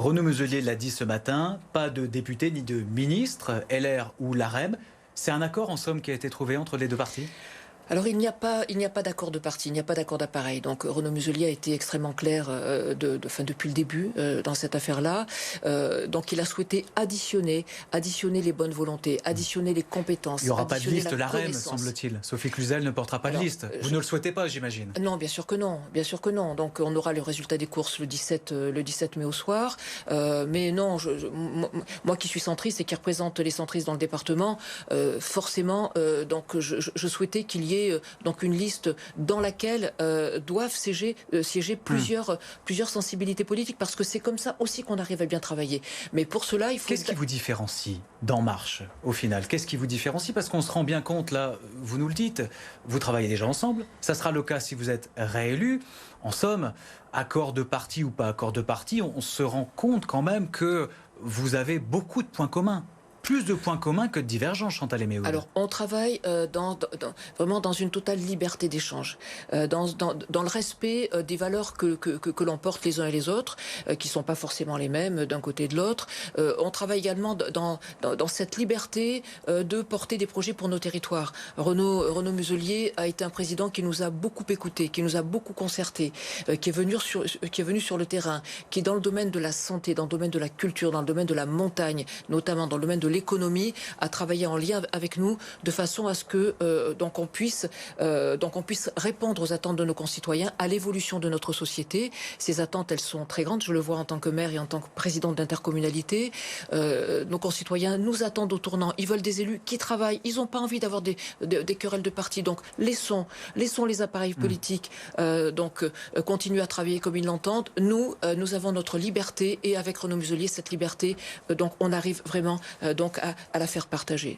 Renaud Muselier l'a dit ce matin, pas de député ni de ministre, LR ou l'AREM. C'est un accord en somme qui a été trouvé entre les deux partis? Alors il n'y a pas d'accord de parti, il n'y a pas d'accord d'appareil. Donc Renaud Muselier a été extrêmement clair depuis le début dans cette affaire-là. Donc il a souhaité additionner les bonnes volontés, additionner les compétences. Il n'y aura pas de liste, la l'AREM, connaissance. semble-t-il. Sophie Cluzel ne portera pas de Alors, liste. Vous ne le souhaitez pas, j'imagine. Non, bien sûr que non, bien sûr que non. Donc on aura le résultat des courses le 17 mai au soir. Mais non, moi qui suis centriste et qui représente les centristes dans le département, forcément, donc je souhaitais qu'il y ait donc une liste dans laquelle doivent siéger plusieurs sensibilités politiques, parce que c'est comme ça aussi qu'on arrive à bien travailler. Mais pour cela, il faut... Qu'est-ce qui vous différencie d'En Marche, au final? Qu'est-ce qui vous différencie? Parce qu'on se rend bien compte, là, vous nous le dites, vous travaillez déjà ensemble. Ça sera le cas si vous êtes réélu. En somme, accord de parti ou pas accord de parti, on se rend compte quand même que vous avez beaucoup de points communs. Plus de points communs que de divergences, Chantal Houët. Alors, on travaille vraiment dans une totale liberté d'échange, dans le respect des valeurs que l'on porte les uns et les autres, qui ne sont pas forcément les mêmes d'un côté et de l'autre. On travaille également dans cette liberté de porter des projets pour nos territoires. Renaud Muselier a été un président qui nous a beaucoup écoutés, qui nous a beaucoup concertés, qui est venu sur le terrain, qui, dans le domaine de la santé, dans le domaine de la culture, dans le domaine de la montagne, notamment dans le domaine de l'économie, à travailler en lien avec nous de façon à ce que on puisse répondre aux attentes de nos concitoyens, à l'évolution de notre société. Ces attentes, elles sont très grandes. Je le vois en tant que maire et en tant que présidente d'intercommunalité. Nos concitoyens nous attendent au tournant. Ils veulent des élus qui travaillent. Ils n'ont pas envie d'avoir des querelles de partis. Donc laissons les appareils politiques continuer à travailler comme ils l'entendent. Nous avons notre liberté, et avec Renaud Muselier, cette liberté, donc on arrive vraiment à la faire partager.